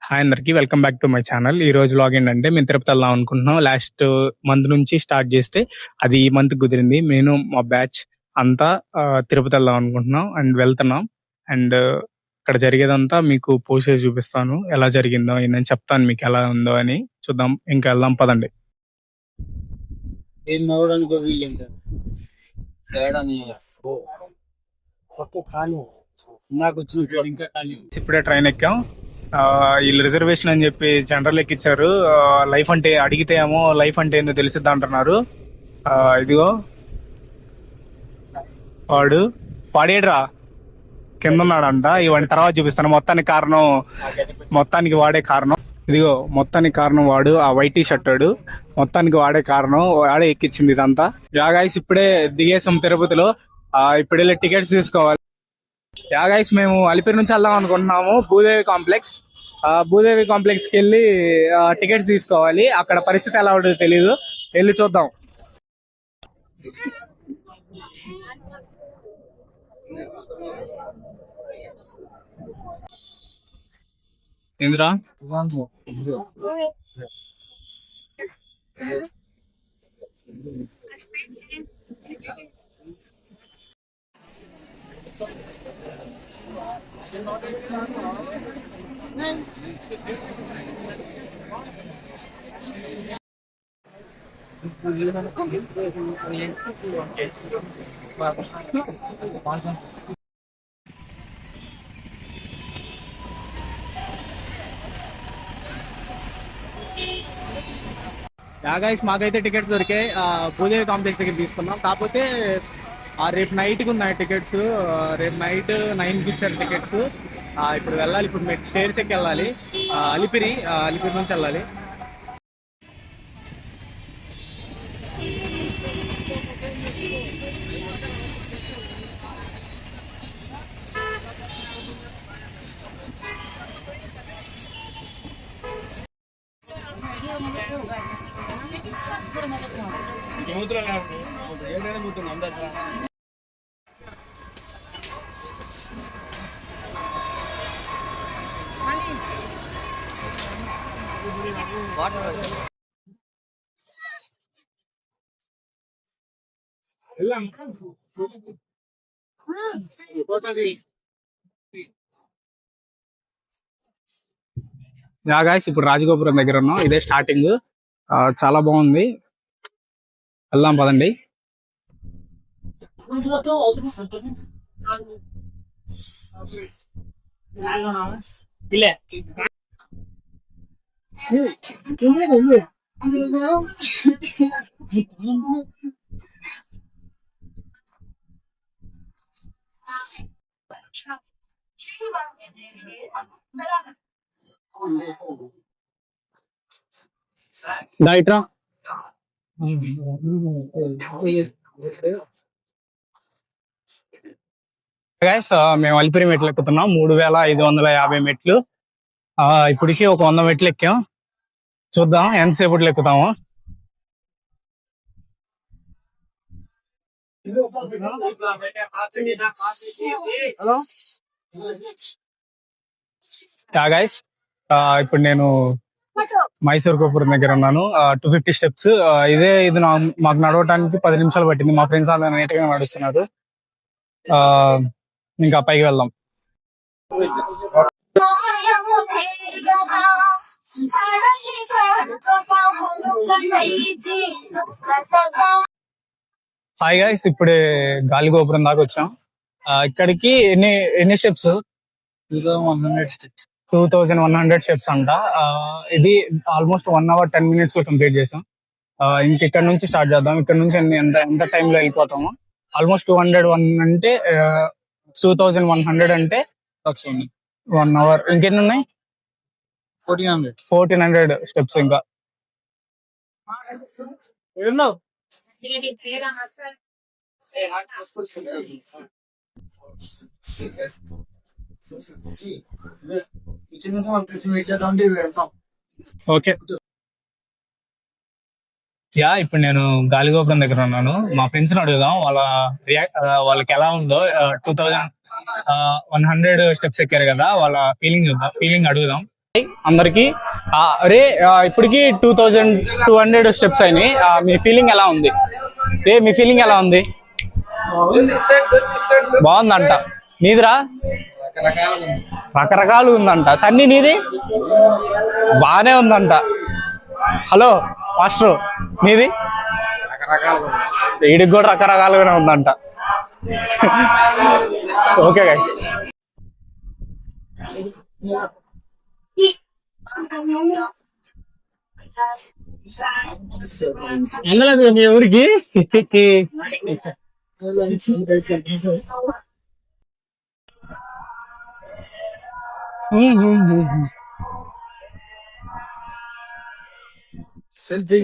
Hi అందరికి welcome back to my channel. ఈ రోజు లాగిన్ అంటే మేము తిరుపతి వెళ్దాం అనుకుంటున్నాం. లాస్ట్ మంత్ నుంచి స్టార్ట్ చేస్తే అది ఈ మంత్ కుదిరింది. నేను మా బ్యాచ్ అంతా తిరుపతి వెళ్దాం అనుకుంటున్నాం అండ్ వెళ్తున్నాం. అండ్ ఇక్కడ జరిగేదంతా మీకు పోస్ట్ చేసి చూపిస్తాను. ఎలా జరిగిందో నేను చెప్తాను మీకు ఎలా ఉందో అని. చూద్దాం, ఇంకా వెళ్దాం పదండి. ఇప్పుడే ట్రైన్ ఎక్కాం. వీళ్ళు రిజర్వేషన్ అని చెప్పి జనరల్ ఎక్కిచ్చారు. లైఫ్ అంటే అడిగితే ఏమో లైఫ్ అంటే ఏందో తెలిసిద్దా అంటున్నారు. ఇదిగో వాడేడ్రా కింద ఉన్నాడంట. ఇవాడి తర్వాత చూపిస్తాను. మొత్తానికి వాడే కారణం ఇదిగో. మొత్తానికి కారణం వాడు, ఆ వైట్ టీ షర్ట్ వాడు. మొత్తానికి వాడే కారణం, వాడే ఎక్కించింది ఇదంతా. యాగాయస్ ఇప్పుడే దిగేసాం తిరుపతిలో. ఇప్పుడు వెళ్ళి టికెట్స్ తీసుకోవాలి. యాగాయస్ మేము అలిపిరి నుంచి వెళ్దాం అనుకుంటున్నాము భూదేవి కాంప్లెక్స్. భూదేవి కాంప్లెక్స్ కి వెళ్ళి టికెట్స్ తీసుకోవాలి. అక్కడ పరిస్థితి ఎలా ఉంటుందో తెలీదు, వెళ్ళి చూద్దాం. ఏంద్రా యాగాయస్ మాకైతే టికెట్స్ దొరికాయి. భూదేవి కాంప్లెక్స్ దగ్గర తీసుకున్నాం. కాకపోతే రేపు నైట్కి ఉన్నాయి టికెట్స్. రేపు నైట్ 9కి ఇచ్చారు టికెట్స్. ఇప్పుడు వెళ్ళాలి. ఇప్పుడు మేము స్టేర్స్ ఎక్కి వెళ్ళాలి. అలిపిరి నుంచి వెళ్ళాలి. యాగాయస్ ఇప్పుడు రాజగోపురం దగ్గర ఉన్నాం. ఇదే స్టార్టింగ్. చాలా బాగుంది. వెళ్దాం పదండి. ఇట్రా గైస్, మేము అలిపిరి మెట్లు ఎక్కుతున్నాం. 3550 మెట్లు. ఇప్పటికి ఒక 100 మెట్లు ఎక్కాం. చూద్దాం ఎంతసేపట్లో ఎక్కుతాము. గైస్ ఇప్పుడు నేను మైసూర్ గోపురం దగ్గర ఉన్నాను. 250 స్టెప్స్. ఇది మాకు నడవటానికి 10 నిమిషాలు పట్టింది. మా ఫ్రెండ్స్ అందరూ నీట్ గా నడుస్తున్నారు. ఇంకా పైకి వెళ్దాం. హాయ్ గైస్, ఇప్పుడే గాలి గోపురం దాకా వచ్చాం. ఇక్కడికి ఎన్ని స్టెప్స్? 2100 స్టెప్స్ అంట. ఇది ఆల్మోస్ట్ 1 hour 10 minutes లో కంప్లీట్ చేసాం. ఇక్కడ నుంచి స్టార్ట్ చేద్దాం. ఇక్కడ నుంచి ఎంత టైంలో వెళ్ళిపోతామో. ఆల్మోస్ట్ 201 అంటే 2100 అంటే 1 hour. ఇంకెన్ని ఉన్నాయి? 1400 స్టెప్స్. ఇంకా ఓకే. ఇప్పుడు నేను గాలిగోపురం దగ్గర ఉన్నాను. మా ఫ్రెండ్స్ ని అడుగుదాం వాళ్ళకి ఎలా ఉందో. 2100 స్టెప్స్ ఎక్కారు కదా, వాళ్ళ ఫీలింగ్ అడుగుదాం. అందరికి రే ఇప్పటికి 2200 స్టెప్స్ అయినాయి. మీ ఫీలింగ్ ఎలా ఉంది రే? మీ ఫీలింగ్ ఎలా ఉంది? బాగుందంట. నీదిరా? రకరకాలు ఉందంట. సన్నీ నీది? బాగానే ఉందంట. హలో మాస్టర్, నీది? వీడికి కూడా రకరకాలుగానే ఉందంట. ఓకే గైస్, వెళ్ళలేదు మీ ఊరికి. సెల్ఫీ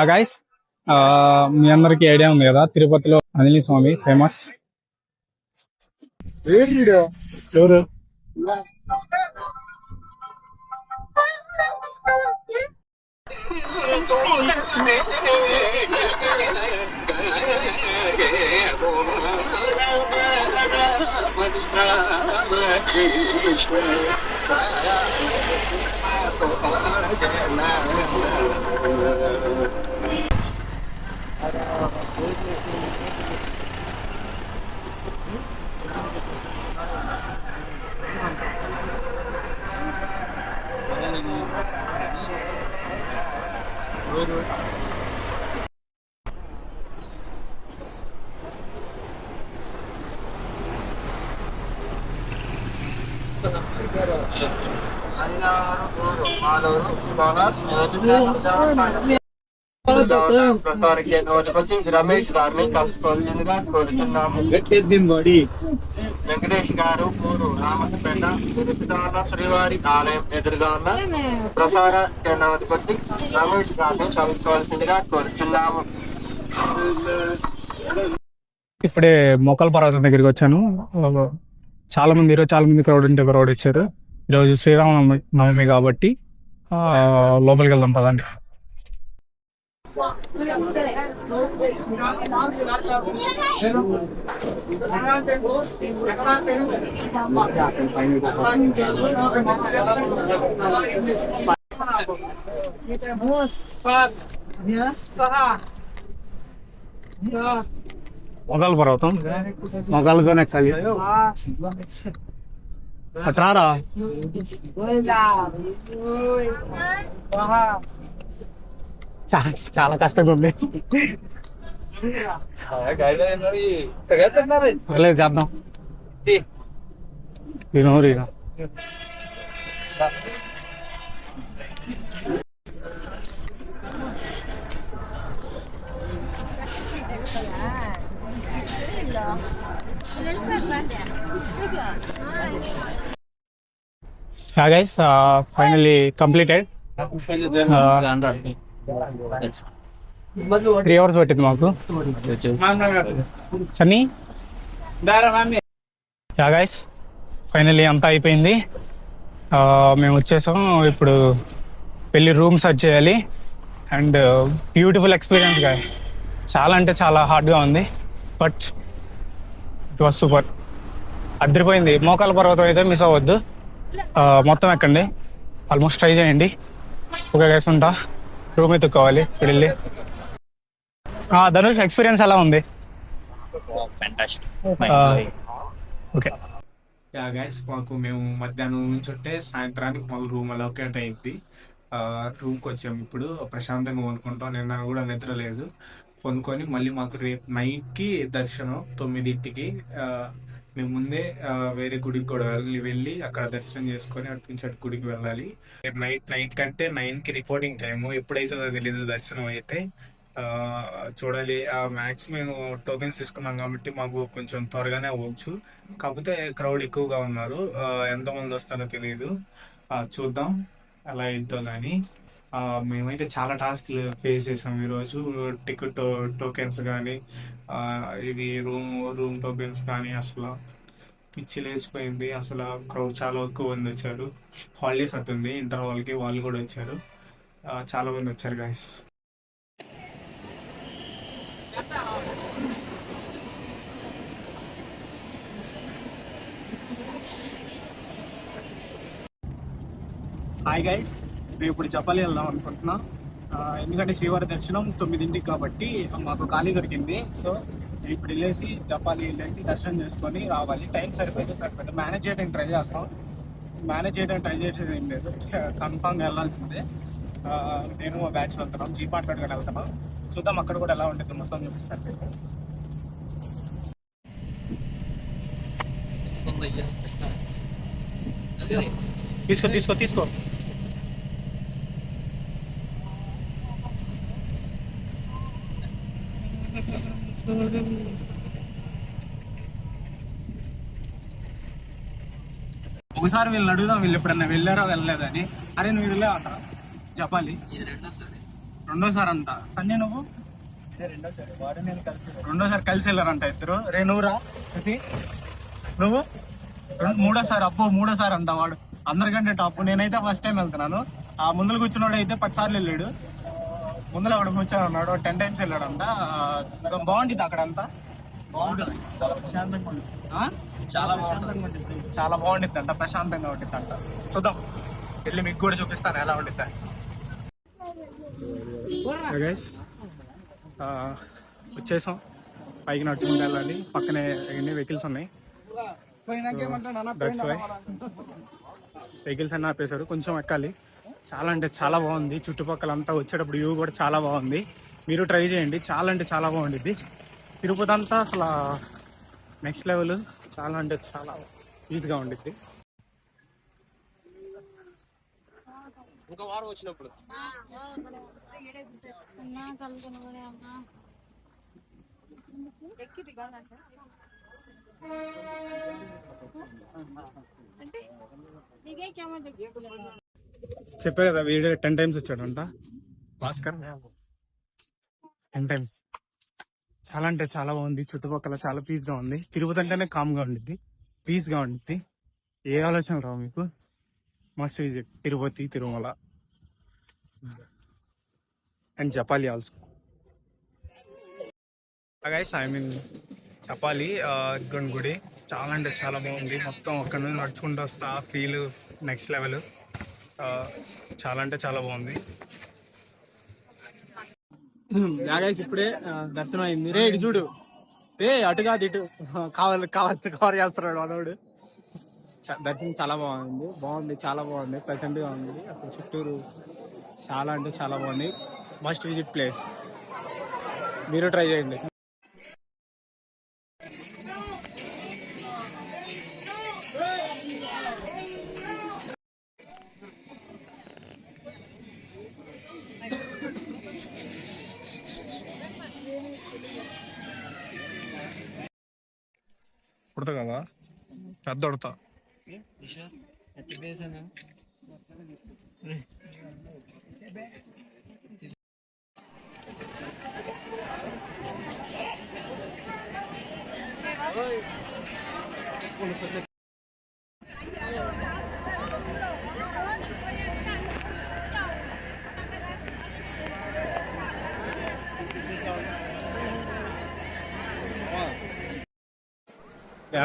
గైస్, మీ అందరికి ఐడియా ఉంది కదా, తిరుపతిలో ఆంజనేయ స్వామి ఫేమస్. ఎవరు? రమేష్ గారిని కలుసుకోవాల్సిందిగా కోరుతున్నాము. వెంకటేష్ గారు పూరు రామపేట శ్రీవారి ఆలయం ఎదురుగా ఉన్న ప్రసాద కేంద్రాధిపతి రమేష్ గారిని కలుసుకోవాల్సిందిగా కోరుతున్నాము. ఇప్పుడే మోకాల పర్వతం దగ్గరికి వచ్చాను. చాలా మంది క్రౌడ్ ఇచ్చారు. ఈరోజు శ్రీరామనవమి కాబట్టి లోపలికి వెళ్దాం పదండి. మొగల్ పర్వతం, మొగలతోనే ఎక్కాలి. అట్రారా చాలా కష్టంగా ఉంది. చేద్దాం. Guys, finally completed. 3 hours పట్టింది మాకు. సన్నీ గైస్, ఫైనల్లీ అంతా అయిపోయింది. మేము వచ్చేసాం. ఇప్పుడు వెళ్ళి రూమ్ సెర్చ్ చేయాలి. And beautiful experience guy. చాలా అంటే చాలా హార్డ్గా ఉంది, బట్ ఇట్ వాస్ సూపర్. అదిరిపోయింది. మోకాల పర్వతం అయితే మిస్ అవ్వద్దు, మొత్తం ఎక్కండి. ఆల్మోస్ట్ ట్రై చేయండి. ఓకే గైస్, ఉంటా. రూమ్ ఎత్తుక్కోవాలి ఇప్పుడు వెళ్ళి. ధనుష్, ఎక్స్పీరియన్స్ ఎలా ఉంది? Fantastic. ఓకే. యా గైస్, మేము మధ్యాహ్నం నుంచి ఉంటే సాయంత్రానికి మాకు రూమ్ అలొకేట్ అయింది. రూమ్కి వచ్చాము. ఇప్పుడు ప్రశాంతంగా కొనుక్కుంటాం. నిన్న కూడా నిద్ర లేదు. కొనుక్కొని మళ్ళీ మాకు రేపు నైట్కి దర్శనం 9ంటికి. మేము ముందే వేరే గుడికి కూడా వెళ్ళి అక్కడ దర్శనం చేసుకొని అటు నుంచి అటు గుడికి వెళ్ళాలి. రేపు నైట్ కంటే 9కి రిపోర్టింగ్ టైము. ఎప్పుడైతుందో తెలియదు దర్శనం అయితే. ఆ, చూడాలి. మ్యాక్స్ మేము టోకెన్స్ తీసుకున్నాం కాబట్టి మాకు కొంచెం త్వరగానే అవ్వచ్చు. కాకపోతే క్రౌడ్ ఎక్కువగా ఉన్నారు. ఎంతమంది వస్తారో తెలియదు. చూద్దాం ఎలా ఏంటో కానీ. మేమైతే చాలా టాస్క్లు ఫేస్ చేసాం ఈరోజు. టికెట్ టోకెన్స్ కానీ, ఇవి రూమ్ టోకెన్స్ కానీ, అసలు పిచ్చి లేచిపోయింది. అసలు క్రౌడ్ చాలా ఎక్కువ మంది వచ్చారు. హాలిడేస్ అట్టుంది ఇంటర్ వాళ్ళకి, వాళ్ళు కూడా వచ్చారు. చాలా మంది వచ్చారు గాయస్. హాయ్ గైస్, మేము ఇప్పుడు జపాలి వెళ్దాం అనుకుంటున్నాం. ఎందుకంటే శ్రీవారి దర్శనం 9ంటికి కాబట్టి మాకు ఖాళీ దొరికింది. సో ఇప్పుడు వెళ్ళేసి జపాలి వెళ్ళేసి దర్శనం చేసుకొని రావాలి. టైం సరిపోతే మేనేజ్ చేయడానికి ట్రై చేస్తాం. మేనేజ్ చేయడానికి ట్రై చేసేది ఏం లేదు, కన్ఫామ్గా వెళ్ళాల్సిందే. నేను మా బ్యాచ్ వెళ్తున్నాం, జీపాట్ కట్టుకొని వెళ్తున్నాం. చూద్దాం అక్కడ కూడా ఎలా ఉంటుంది, మొత్తం చూపిస్తారు. తీసుకో. ఒకసారి వీళ్ళని అడుగుదాం, వీళ్ళు ఎప్పుడన్నా వెళ్ళారో వెళ్ళలేదని. అరే నువ్వు వెళ్ళావు అంటారా జపాలి? రెండోసారి అంట. సంజయ్ నువ్వు? రెండోసారి కలిసి వెళ్ళారంట ఇద్దరు. నువ్వురా నువ్వు మూడోసారి. అబ్బో మూడోసారి అంట వాడు, అందరికంటే టాప్. నేనైతే ఫస్ట్ టైం వెళ్తున్నాను. ఆ ముందులు కూర్చున్నాడు అయితే 10 సార్లు వెళ్ళాడు. ముందులో అక్కడ కూర్చొని ఉన్నాడు, 10 టైమ్స్ వెళ్ళాడంట. బాగుంటుంది అక్కడ అంతా. చాలా బాగుంటుంది అంట, ప్రశాంతంగా ఉంటుంది అంట. చూద్దాం, వెళ్ళి మీకు కూడా చూపిస్తాను ఎలా ఉంటుంది. వచ్చేసాం, పైకి నడుచుకుంటూ వెళ్ళాలి. పక్కనే ఎన్ని వెహికల్స్ ఉన్నాయి. వెహికల్స్ అన్నీ ఆపేశారు, కొంచెం ఎక్కాలి. చాలా అంటే చాలా బాగుంది. చుట్టుపక్కల అంతా వచ్చేటప్పుడు వ్యూ కూడా చాలా బాగుంది. మీరు ట్రై చేయండి, చాలా అంటే చాలా బాగుంటుంది. తిరుపతి అంతా అసలు నెక్స్ట్ లెవెల్. చాలా అంటే చాలా ఈజీగా ఉండిద్ది. ఇంకో వారం వచ్చినప్పుడు చెప్పే కదా వీడియో 10 టైమ్స్ వచ్చాడంట భాస్కర్. 10 టైమ్స్. చాలా అంటే చాలా బాగుంది. చుట్టుపక్కల చాలా పీస్ గా ఉంది. తిరుపతి అంటేనే కామ్ గా ఉండిద్ది, పీస్ గా ఉండిద్ది. ఏ ఆలోచన రావు మీకు. Must visit Tirupati, Tirumala and Japali also. Guys, I mean Japali గుడి చాలా అంటే చాలా బాగుంది. మొత్తం అక్కడ నుంచి నడుచుకుంటూ వస్తా, ఫీల్ నెక్స్ట్ లెవెల్. చాలా అంటే చాలా బాగుంది. గైస్, ఇప్పుడే దర్శనం అయింది. రే ఇటు చూడు, అటు కాదు ఇటు, కవర్ చేస్తున్నాడు మనోడు. దర్శనం చాలా బాగుంది, చాలా బాగుంది. ప్రెసెంట్ గా ఉంది. అసలు చుట్టూరు చాలా అంటే చాలా బాగుంది. మస్ట్ విజిట్ ప్లేస్, మీరు ట్రై చేయండి. కుడతా కదా, పెద్ద ఉడతా.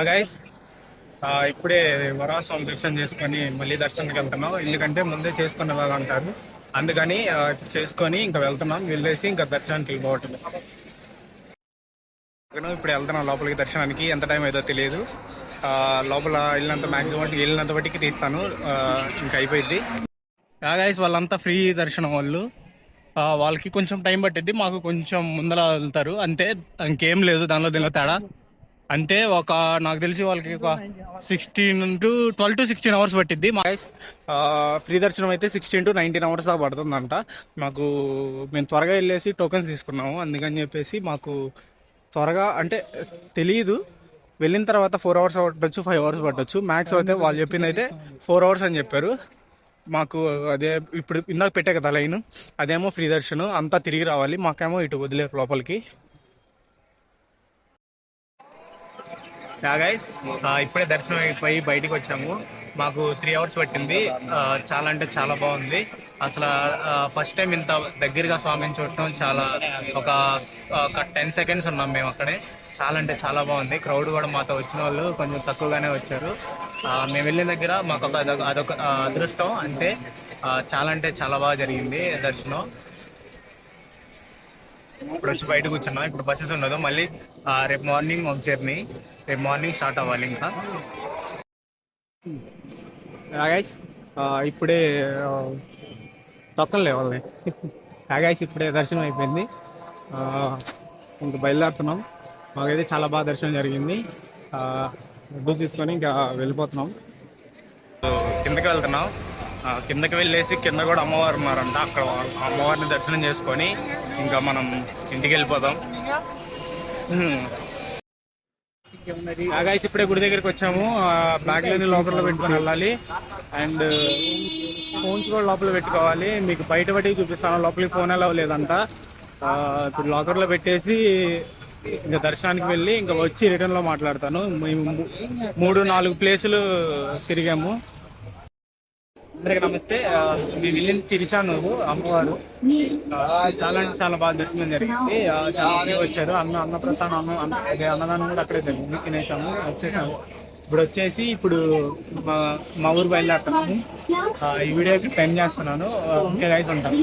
గైస్, ఇప్పుడే వరాస్వామి దర్శనం చేసుకొని మళ్ళీ దర్శనానికి వెళ్తున్నాం. ఎందుకంటే ముందే చేసుకుని వెళ్ళాలంటారు, అందుకని ఇప్పుడు చేసుకొని ఇంకా వెళ్తున్నాం. వెళ్ళేసి ఇంకా దర్శనానికి వెళ్ళిపోవట్లేదు. ఇప్పుడు వెళ్తున్నాం లోపలికి దర్శనానికి. ఎంత టైం ఏదో తెలియదు. లోపల వెళ్ళినంత మ్యాక్సిమం వెళ్ళినంత బట్టికి తీస్తాను. ఇంకా అయిపోయింది. గైస్ వాళ్ళంతా ఫ్రీ దర్శనం వాళ్ళు. వాళ్ళకి కొంచెం టైం పట్టిద్ది, మాకు కొంచెం ముందర వెళ్తారు అంతే. ఇంకేం లేదు దీనిలో తేడా. అంతే నాకు తెలిసి వాళ్ళకి ఒక 12 to 16 అవర్స్ పట్టిద్ది. గైస్ ఫ్రీ దర్శనం అయితే 16 to 19 అవర్స్ దాకా పడుతుందంట. మేము త్వరగా వెళ్ళేసి టోకెన్స్ తీసుకున్నాము, అందుకని చెప్పేసి మాకు త్వరగా అంటే తెలియదు. వెళ్ళిన తర్వాత 4 hours పట్టొచ్చు, 5 hours పట్టొచ్చు. మ్యాక్స్ అయితే వాళ్ళు చెప్పింది అయితే 4 hours అని చెప్పారు మాకు. అదే ఇప్పుడు ఇందాక పెట్టే కదా లైన్, అదేమో ఫ్రీ దర్శనం అంతా తిరిగి రావాలి, మాకేమో ఇటు వదిలేరు లోపలికి. గైస్ ఇప్పుడే దర్శనం అయిపోయి బయటికి వచ్చాము. మాకు 3 hours పట్టింది. చాలా అంటే చాలా బాగుంది అసలు. ఫస్ట్ టైం ఇంత దగ్గరగా స్వామిని చూడటం. చాలా ఒక 10 seconds ఉన్నాం మేము అక్కడే. చాలా అంటే చాలా బాగుంది. క్రౌడ్ కూడా మాతో వచ్చిన వాళ్ళు కొంచెం తక్కువగానే వచ్చారు. మేము వెళ్ళిన దగ్గర మాకు అదొక అదృష్టం. అంటే చాలా అంటే చాలా బాగా జరిగింది దర్శనం. ఇప్పుడు వచ్చి బయట కూర్చున్నాం. ఇప్పుడు బస్సెస్ ఉండదు, మళ్ళీ రేపు మార్నింగ్ ఒక జర్నీ. రేపు మార్నింగ్ స్టార్ట్ అవ్వాలి ఇంకా. గైస్ ఇప్పుడే తొక్కలు లేవాలి. గైస్ ఇప్పుడే దర్శనం అయిపోయింది. ఇంకా బయలుదేరుతున్నాం. మాకైతే చాలా బాగా దర్శనం జరిగింది. డబ్బులు తీసుకొని ఇంకా వెళ్ళిపోతున్నాం. కిందకి వెళ్తున్నాం. కిందకి వెళ్ళేసి కింద కూడా అమ్మవారు ఉన్నారంట. అక్కడ అమ్మవారిని దర్శనం చేసుకొని ఇంకా మనం ఇంటికి వెళ్ళిపోతాం. గైస్ ఇప్పుడే గుడి దగ్గరికి వచ్చాము. బ్యాగ్లని లోపల పెట్టుకొని వెళ్ళాలి. అండ్ ఫోన్స్ కూడా లోపల పెట్టుకోవాలి. మీకు బయట బట్టి చూపిస్తాను, లోపలికి ఫోన్ ఎలా లేదంట. ఇప్పుడు లాకర్లో పెట్టేసి ఇంకా దర్శనానికి వెళ్ళి ఇంకా వచ్చి రిటర్న్లో మాట్లాడతాను. మేము 3-4 ప్లేసులు తిరిగాము. అందరికి నమస్తే. మేము వెళ్ళింది తిరుచానూరు అమ్మవారు. చాలా అంటే చాలా బాగా దర్శనం జరిగింది. చాలా మంది వచ్చారు. అన్నప్రసాదం అన్నదానం కూడా అక్కడే జరిగింది. తినేసాము, వచ్చేసాము. ఇప్పుడు మా ఊరు బయలుదేరుతున్నాము. ఈ వీడియోకి టైం చేస్తున్నాను. ఓకే గైస్, ఉంటాను.